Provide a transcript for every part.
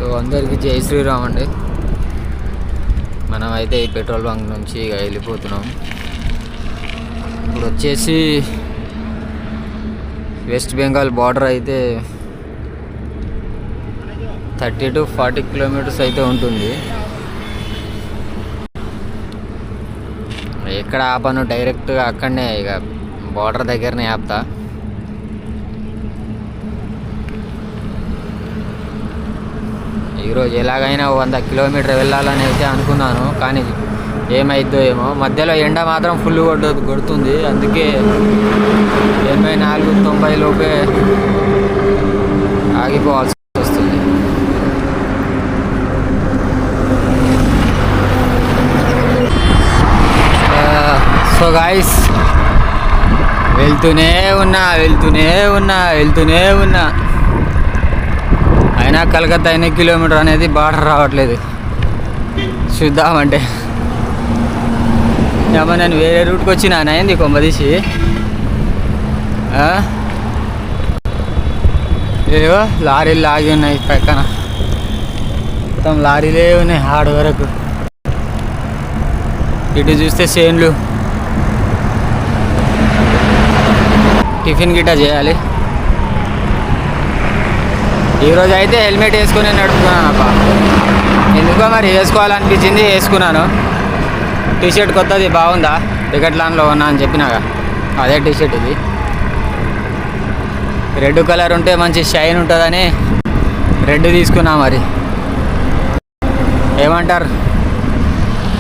So అందరికీ జై శ్రీరామ్ అండి. మనం అయితే ఈ పెట్రోల్ బంక్ నుంచి వెళ్ళిపోతున్నాం. ఇప్పుడు వచ్చేసి వెస్ట్ బెంగాల్ బార్డర్ అయితే 30 to 40 కిలోమీటర్స్ అయితే ఉంటుంది. ఎక్కడ ఆపను, డైరెక్ట్గా అక్కడనే ఇక బార్డర్ దగ్గరనే ఆపుతా. ఈరోజు ఎలాగైనా 100 కిలోమీటర్ వెళ్ళాలని అయితే అనుకున్నాను, కానీ ఏమైద్దో ఏమో. మధ్యలో ఎండ మాత్రం ఫుల్ కొడుతుంది, అందుకే 84-90 లోపే ఆగిపోవాల్సి వస్తుంది. సో గాయస్, వెళ్తూనే ఉన్నా అయినా కలకత్తా 8 కిలోమీటర్ అనేది బార్డర్ రావట్లేదు. చూద్దామంటే ఏమో నేను వేరే రూట్కి వచ్చినా అయింది కొంపదీసి. ఏవో లారీలు లాగి ఉన్నాయి పక్కన, మొత్తం లారీలే ఉన్నాయి హార్డ్ వరకు. ఇటు చూస్తే చేన్లు. టిఫిన్ గిట్ట చేయాలి. ఈరోజు అయితే హెల్మెట్ వేసుకుని నడుపుకున్నాను అబ్బా. ఎందుకో మరి వేసుకోవాలనిపించింది, వేసుకున్నాను. టీషర్ట్ కొత్తది బాగుందా, డికెట్లాన్లో ఉన్నా అని చెప్పినాగా, అదే టీషర్ట్ ఇది. రెడ్ కలర్ ఉంటే మంచి షైన్ ఉంటుందని రెడ్ తీసుకున్నా. మరి ఏమంటారు,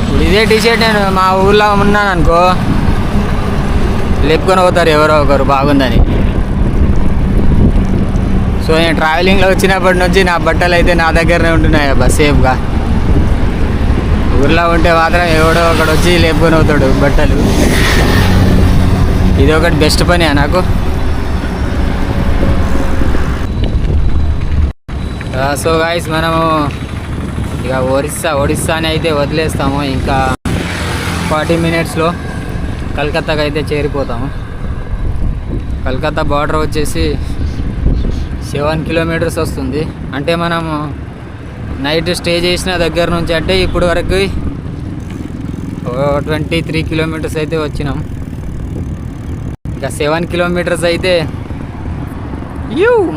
ఇప్పుడు ఇదే టీషర్ట్ నేను మా ఊళ్ళో ఉన్నాను అనుకో, లేపుకొని పోతారు ఎవరో ఒకరు బాగుందని. సో నేను ట్రావెలింగ్లో వచ్చినప్పటి నుంచి నా బట్టలు అయితే నా దగ్గరనే ఉంటున్నాయి అబ్బా సేఫ్గా. ఊర్లో ఉంటే మాత్రం ఎవడో ఒకడు వచ్చి లేపుకొని అవుతాడు బట్టలు. ఇది ఒకటి బెస్ట్ పని నాకు. సో గాయస్, మనము ఇక ఒడిస్సాని అయితే వదిలేస్తాము. ఇంకా 40 మినిట్స్లో కలకత్తాకి అయితే చేరిపోతాము. కలకత్తా బార్డర్ వచ్చేసి 7 కిలోమీటర్స్ వస్తుంది. అంటే మనము నైట్ స్టే చేసిన దగ్గర నుంచి అంటే ఇప్పుడు వరకు 23 కిలోమీటర్స్ అయితే వచ్చినాం. ఇంకా 7 కిలోమీటర్స్ అయితే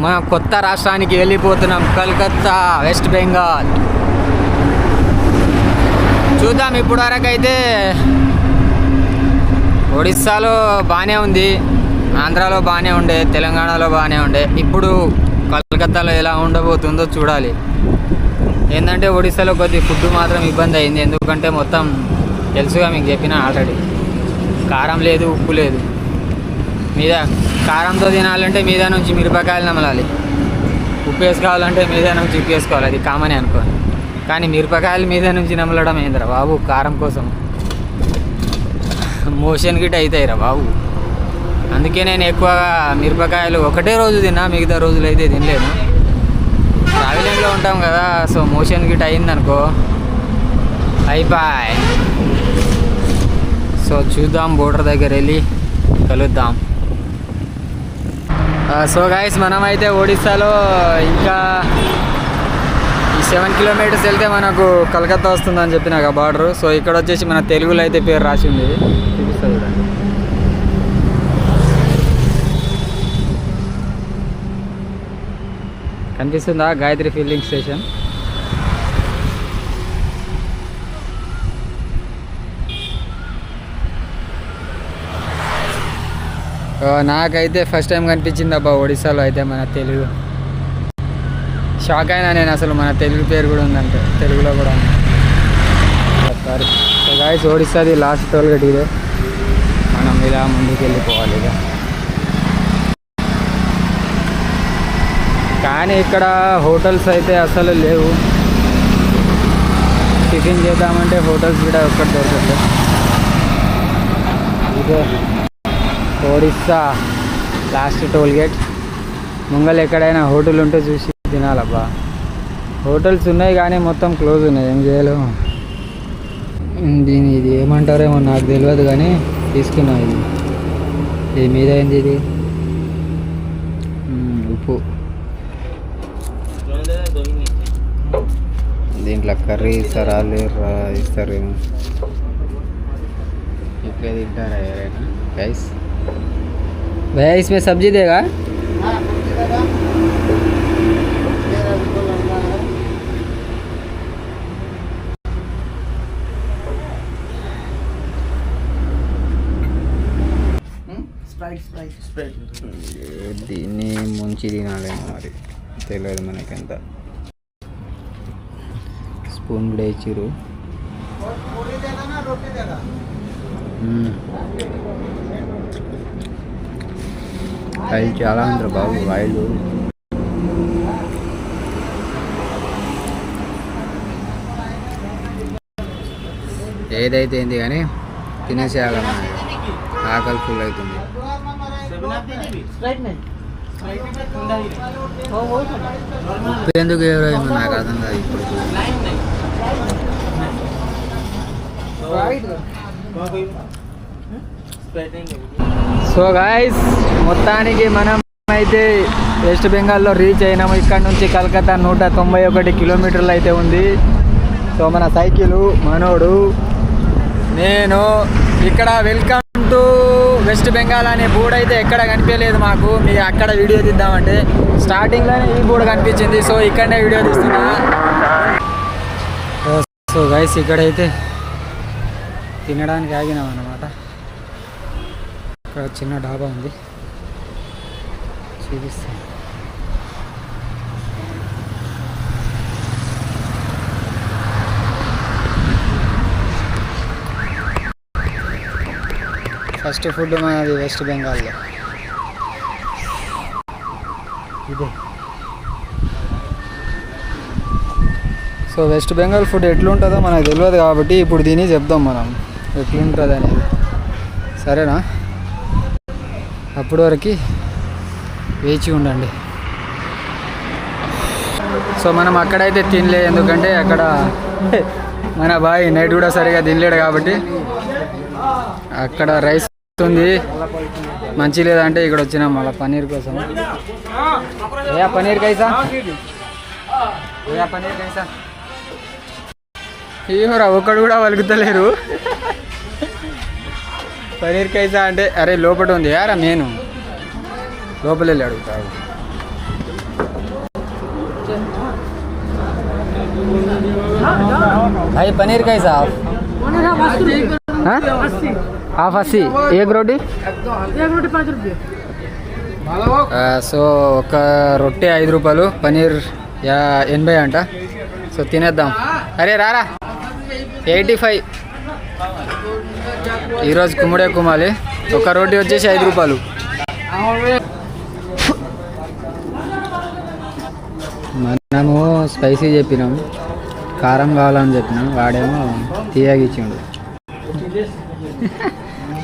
మన కొత్త రాష్ట్రానికి వెళ్ళిపోతున్నాం, కలకత్తా, వెస్ట్ బెంగాల్. చూద్దాం. ఇప్పుడు వరకు అయితే ఒడిస్సాలో బాగానే ఉంది, ఆంధ్రాలో బాగానే ఉండే, తెలంగాణలో బాగానే ఉండే. ఇప్పుడు కలకత్తాలో ఎలా ఉండబోతుందో చూడాలి. ఏంటంటే ఒడిస్సాలో కొద్ది ఫుడ్ మాత్రం ఇబ్బంది అయింది. ఎందుకంటే మొత్తం తెలుసుగా, మీకు చెప్పిన ఆల్రెడీ, కారం లేదు, ఉప్పు లేదు. మీద కారంతో తినాలంటే మీద నుంచి మిరపకాయలు నమలాలి, ఉప్పు వేసుకోవాలంటే మీద నుంచి ఉప్పు వేసుకోవాలి, అది కామనే అనుకోండి. కానీ మిరపకాయలు మీద నుంచి నమలడం ఏందిరా బాబు, కారం కోసం మోషన్ గిట్ అవుతాయిరా బాబు. అందుకే నేను ఎక్కువగా మిరపకాయలు ఒకటే రోజు తిన్నా, మిగతా రోజులు అయితే తినలేను. ట్రావెలింగ్లో ఉంటాం కదా, సో మోషన్ గిట్ అయిందనుకో అయిపోయి. సో చూద్దాం, బోర్డర్ దగ్గర వెళ్ళి కలుద్దాం. సో గాయస్, మనమైతే ఒడిస్సాలో ఇంకా ఈ 7 కిలోమీటర్స్ వెళ్తే మనకు కలకత్తా వస్తుందని చెప్పిన బార్డరు. సో ఇక్కడ వచ్చేసి మన తెలుగులో అయితే పేరు రాసి ఉంది, చూపిస్తుంది చూడండి. కనిపిస్తుందా, గాయత్రి ఫిల్లింగ్ స్టేషన్. నాకైతే ఫస్ట్ టైం కనిపించింది అబ్బా ఒడిస్సాలో అయితే మన తెలుగు. షాక్ అయినా నేను అసలు, మన తెలుగు పేరు కూడా ఉందంటే, తెలుగులో కూడా ఉంది. సారీ. సో గాయస్, ఒడిస్సాది లాస్ట్ టోల్ గేట్ ఇదే. మనం ఇలా ముందుకు వెళ్ళిపోవాలి ఇక. కానీ ఇక్కడ హోటల్స్ అయితే అసలు లేవు. టిఫిన్ చేద్దామంటే హోటల్స్ కూడా ఒక్కటి దొరకట్లేదు. ఇదే ఒడిస్సా లాస్ట్ టోల్ గేట్. ముంగల్ ఎక్కడైనా హోటల్ ఉంటే చూసి తినాలబ్బా. హోటల్స్ ఉన్నాయి కానీ మొత్తం క్లోజ్ ఉన్నాయి, ఏం చేయలేము. ఇది ఏమంటారేమో నాకు తెలియదు, కానీ తీసుకున్నా. ఇది మీద ఏంది, ఇది ఉప్పు. దీంట్లో కర్రీ ఇస్తారా లేరు ఇస్తారేమో. ఇట్లా తింటారా ఎవరైనా గైస్? भैया इसमें सब्जी देगा? దీన్ని ముంచి తినాలేమో మరి తెలియదు మనకెంత. స్పూన్ కూడా ఇచ్చిర్రు. ఆయిల్ చాలా ఉంది బాబు. ఆయిల్ ఏదైతే ఏంది కానీ తినేసేయాలి. ఆకలి ఫుల్ అవుతుంది. ఉప్పు ఎందుకు ఏమో నాకు అర్థం కాదు ఇప్పుడు. సో గాయ్స్, మొత్తానికి మనం అయితే వెస్ట్ బెంగాల్లో రీచ్ అయినాము. ఇక్కడ నుంచి కలకత్తా 191 కిలోమీటర్లు అయితే ఉంది. సో మన సైకిల్ మనోడు నేను ఇక్కడ వెల్కమ్ టు వెస్ట్ బెంగాల్ అనే బోర్డు అయితే ఎక్కడ కనిపించలేదు మాకు. మీ అక్కడ వీడియో తీద్దామంటే స్టార్టింగ్లోనే ఈ బోర్డు కనిపించింది. సో ఇక్కడనే వీడియో తీస్తున్నా. సో గైస్, ఇక్కడైతే తినడానికి ఆగినాం అన్నమాట. ఇక్కడ చిన్న డాబా ఉంది, చూపిస్తాను. ఫస్ట్ ఫుడ్ మనది వెస్ట్ బెంగాల్లో ఇదే. సో వెస్ట్ బెంగాల్ ఫుడ్ ఎట్లుంటుందో మనకు తెలియదు కాబట్టి ఇప్పుడు దీన్ని చెప్దాం మనం ఎట్లుంటుంది అనేది. సరేనా? అప్పటి వరకు వేచి ఉండండి. సో మనం అక్కడైతే తినలే, ఎందుకంటే అక్కడ మన బాయ్ నైట్ కూడా సరిగా తినలేడు కాబట్టి. అక్కడ రైస్ ఉంది, మంచి లేదంటే ఇక్కడ వచ్చినాం మళ్ళీ పన్నీర్ కోసం. ఏ పన్నీర్ కైసా? ఏ పన్నీర్ కైసా? ఏమోరా ఒక్కడు కూడా వలుకుతలేరు. పన్నీర్ కైసా అంటే అరే లోపల ఉంది యారా, నేను లోపల వెళ్ళి అడుగుతాను. भाई पनीर कैसा आप? हाफ 80 एक रोटी 5 रुपये. సో ఒక రొట్టె 5 రూపాయలు, పన్నీర్ 80 అంట. సో తినేద్దాం. అరే రారా 85. ఈరోజు కుమ్ముడే కుమ్మాలి. ఒక రోటీ వచ్చేసి 5 రూపాయలు. మనము స్పైసీ చెప్పినాం, కారం కావాలని చెప్పినాం, వాడేమో తీయగిచ్చిండు.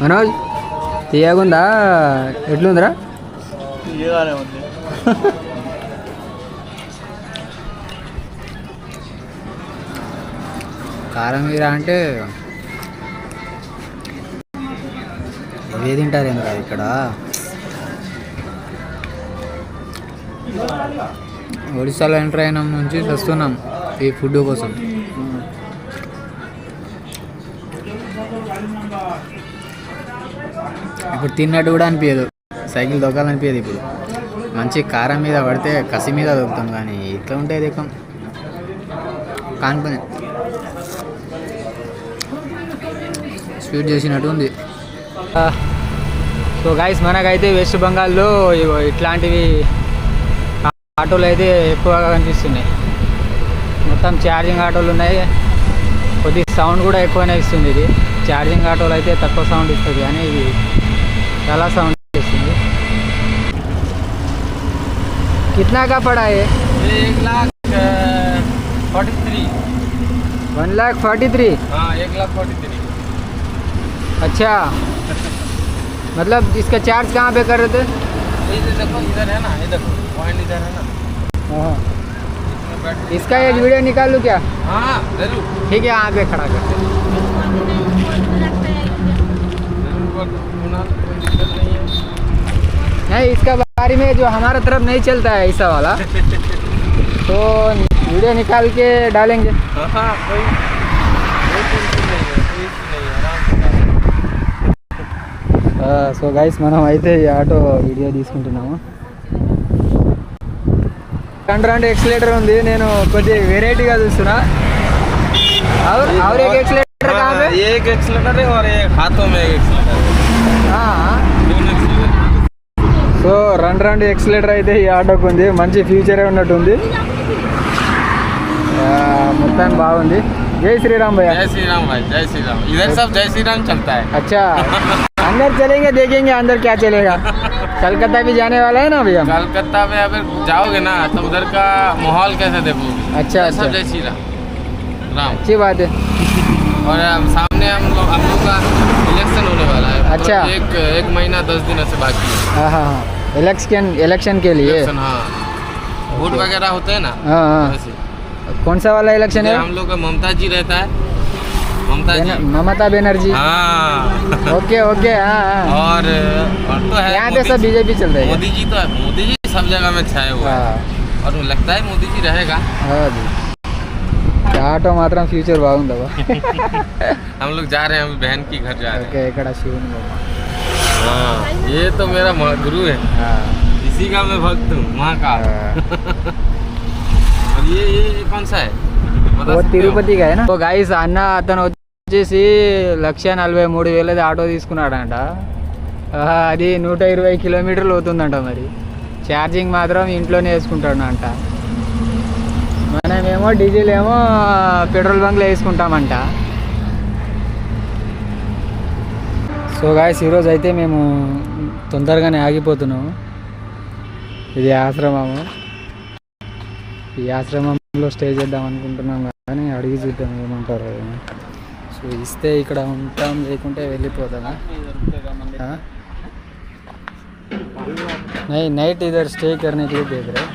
మనోజ్ తీయగుందా ఎట్లుందిరా? కారం మీరా అంటే ఇవే తింటారేం కాదు ఇక్కడ. ఒడిశాలో ఎంటర్ అయినాం నుంచి వస్తున్నాం ఈ ఫుడ్ కోసం. ఇప్పుడు తిన్నట్టు కూడా అనిపించదు, సైకిల్ దొక్కాలనిపించదు. ఇప్పుడు మంచి కారం మీద పడితే కసి మీద దొక్కుతాం, కానీ ఇట్లా ఉంటే దిక్కం కానుకొని స్వీట్ చేసినట్టు ఉంది. సో గైస్, మనకైతే వెస్ట్ బెంగాల్లో ఇట్లాంటివి ఆటోలు అయితే ఎక్కువగా కనిపిస్తున్నాయి. మొత్తం ఛార్జింగ్ ఆటోలు ఉన్నాయి. కొద్ది సౌండ్ కూడా ఎక్కువనే ఇస్తుంది. ఇది ఛార్జింగ్ ఆటోలు అయితే తక్కువ సౌండ్ ఇస్తుంది, కానీ ఇది చాలా సౌండ్ ఇస్తుంది. कितना का पड़ा है? 1,43,000. 1,43,000? हाँ 1,43,000. अच्छा, मतलब इसका चार्ज कहाँ पे कर रहे थे? देखो इधर है ना, ये देखो पॉइंट इधर है ना. हाँ, इसका एक वीडियो निकाल लूँ क्या? हाँ जरूर. ठीक है, यहाँ पे खड़ा करते हैं. नहीं, इसका बारी में जो हमारा तरफ नहीं चलता है ऐसा वाला, तो वीडियो निकाल के डालेंगे। हाँ कोई टेंशन नहीं है, कोई issue नहीं है, आराम से डालो। సో గైస్ మనం అయితే ఈ ఆటో వీడియో తీసుకుంటున్నాము. కంట్రాండ్ ఎక్సలేటర్ ఉంది, నేను కొద్దిగా వెరైటీగా చూస్తున్నా. और एक एक्सीलेटर कहाँ पे? ये एक एक्सीलेटर है और एक हाथों में एक एक्सीलेटर है, दोनों एक्सीलेटर। సో రెండు ఎక్సలేటర్ అయితే ఈ ఆటోకి ఉంది. మంచి ఫ్యూచరే ఉన్నట్టుంది. మొత్తం బాగుంది. జై శ్రీరామ్ భయ్యా. जय श्री राम भाई, जय श्री राम। इधर सब जय श्री राम चलता है। अच्छा अंदर चलेंगे, देखेंगे अंदर क्या चलेगा. कलकत्ता भी जाने वाला है ना भैया. कलकत्ता में अगर जाओगे ना तो उधर का माहौल कैसे देखोगे? अच्छा सब अच्छा, जय श्री राम राम। अच्छी बात है. और अब सामने हम लोग का इलेक्शन होने वाला है। अच्छा। एक महीना 10 दिन से बाकी है। हाँ हाँ हाँ, इलेक्शन के लिए. इलेक्शन, हाँ वोट वगैरह होते हैं ना, हाँ हाँ. वैसे। कौन सा वाला इलेक्शन है? हम लोग का ममता जी रहता है, ममता जी। ममता बनर्जी. हाँ ओके ओके. हाँ हाँ, और तो है यहाँ पे सब मोदी बीजेपी चल रही है. मोदी जी, तो मोदी जी सब जगह में छाए हुए हैं हाँ और लगता है मोदी जी रहेगा। అది ఆటో మాత్రం ఫ్యూచర్ బాగుందబ్బా. हम लोग जा रहे हैं, अभी बहन की घर जा रहे ఓకే, ఇక్కడ శివుని బొమ్మ. हैं। हाँ ये तो मेरा गुरु है, इसी का मैं भक्त हूँ, महाकाल। और ये कौन सा है? बता ఓ सकते हो? తిరుపతి గాయనా. ఓ గైస్, అన్న అతను వచ్చేసి 1,43,000 ఆటో తీసుకున్నాడంట. అది 120 కిలోమీటర్లు అవుతుందంట. మరి ఛార్జింగ్ మాత్రం ఇంట్లోనే వేసుకుంటాడు అంట. మనమేమో డీజిల్ ఏమో పెట్రోల్ బంక్లో వేసుకుంటామంట. సో గాయస్, ఈరోజు అయితే మేము తొందరగానే ఆగిపోతున్నాము. ఇది ఆశ్రమము. ఈ ఆశ్రమంలో స్టే చేద్దాం అనుకుంటున్నాం, కానీ అడిగి చూద్దాం ఏమంటారు. సో ఇస్తే ఇక్కడ ఉంటాం, లేకుంటే వెళ్ళిపోతాము. नहीं नाइट इधर स्टे करने के लिए देख रहे हैं.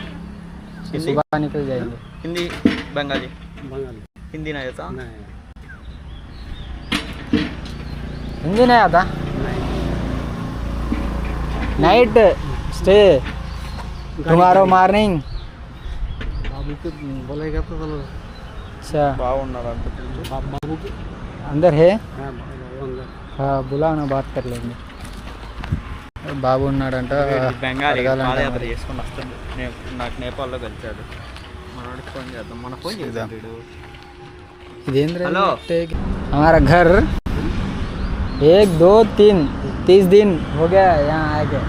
सुबह निकल जाएंगे. हिंदी बंगाली हिंदी नहीं आता हिंदी नहीं आता. Night stay tomorrow morning. बोलेगा तो चलो अच्छा बाउंडर बाबू की अंदर है. अंदर हाँ बुलाओ ना, बात कर लेंगे. బాబు ఉన్నాడంట. బెంగాలీ అడగాలంట పాదయాత్ర మరి. చేసుకుని వస్తుంది. నాకు నేపాల్లో కలిసాడు. మనోడికి ఫోన్ చేద్దాం, మన ఫోన్ చేద్దాం. इधर हेलो. हमारा घर 1 2 3 30 दिन हो गया यहाँ आके.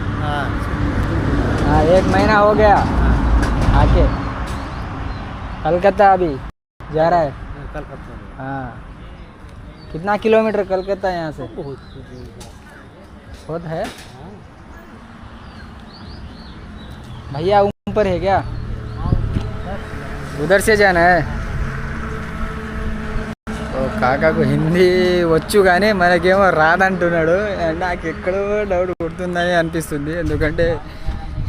हाँ 1 महीना हो गया आके. कलकत्ता अभी जा रहा है. कलकत्ता हाँ कितना किलोमीटर कलकत्ता यहाँ से? बहुत है भैया. ऊपर है क्या? उधर से जाना है. तो కాకాకు హిందీ వచ్చు కానీ మనకేమో రాదంటున్నాడు. నాకు ఎక్కడో డౌట్ కొడుతుందని అనిపిస్తుంది, ఎందుకంటే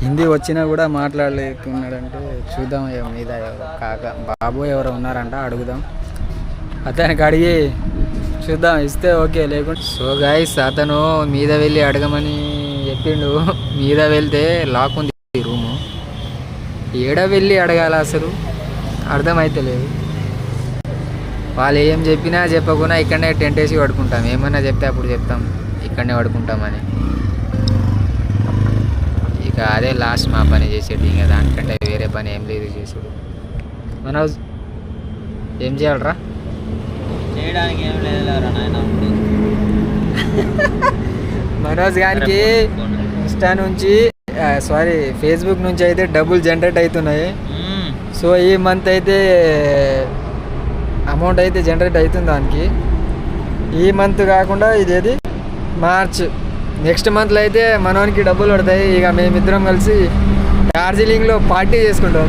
హిందీ వచ్చినా కూడా మాట్లాడలేకున్నాడంటే. చూద్దాం మీద కాక బాబు ఎవరో ఉన్నారంట, అడుగుదాం. అతనికి అడిగి చూద్దాం, ఇస్తే ఓకే, లేకుంటే. సో గైస్, అతను మీద వెళ్ళి అడగమని చెప్పిండు. మీద వెళ్తే లాక్ ఉంది రూము. ఏడ వెళ్ళి అడగాల అసలు అర్థమైతే లేదు. వాళ్ళు ఏం చెప్పినా చెప్పకుండా ఇక్కడనే టెంట్ వేసి పడుకుంటాం. ఏమన్నా చెప్తే అప్పుడు చెప్తాం ఇక్కడనే పడుకుంటామని. ఇక అదే లాస్ట్ మా పని చేసేది. ఇంకా దానికంటే వేరే పని ఏం లేదు చేసుడు. మనోజ్ ఏం చేయాలరా? చేయడానికి ఏం లేదు నాయన. మనోజ్ గారికి ఇన్స్టా నుంచి సారీ ఫేస్బుక్ నుంచి అయితే డబ్బులు జనరేట్ అవుతున్నాయి. సో ఈ మంత్ అయితే అమౌంట్ అయితే జనరేట్ అవుతుంది దానికి. ఈ మంత్ కాకుండా ఇదేది మార్చ్, నెక్స్ట్ మంత్లో అయితే మనోనికి డబ్బులు పడతాయి. ఇక మేమిద్దరం కలిసి డార్జిలింగ్లో పార్టీ చేసుకుంటాం.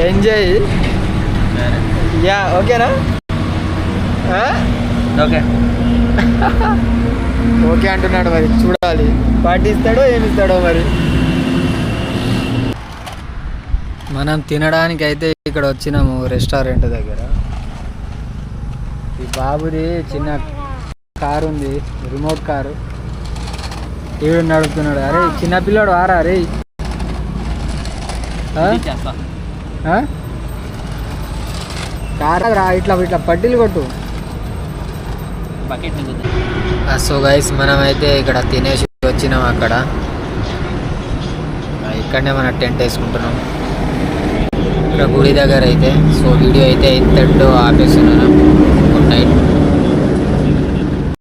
ఎంజాయ్. యా ఓకేనా? ఓకే ఓకే అంటున్నాడు. మరి చూడాలి పార్టీ ఇస్తాడో ఏమి ఇస్తాడో మరి. మనం తినడానికి అయితే ఇక్కడ వచ్చినాము రెస్టారెంట్ దగ్గర. ఈ బాబుది చిన్న కారు ఉంది, రిమోట్ కారు. ఈడు నడుపుతున్నాడు. అరే చిన్నపిల్లాడు ఆరా. అరే కార్ రా ఇట్లా ఇట్లా పట్టీలు కొట్టు. బకెట్ సో గైస్ మనమైతే ఇక్కడ తినేసి వచ్చినాం. అక్కడ ఇక్కడనే మన టెంట్ వేసుకుంటున్నాం ఇక్కడ గుడి దగ్గర అయితే. సో వీడియో అయితే ఇంతటితో ఆపేస్తున్నాను. Good night.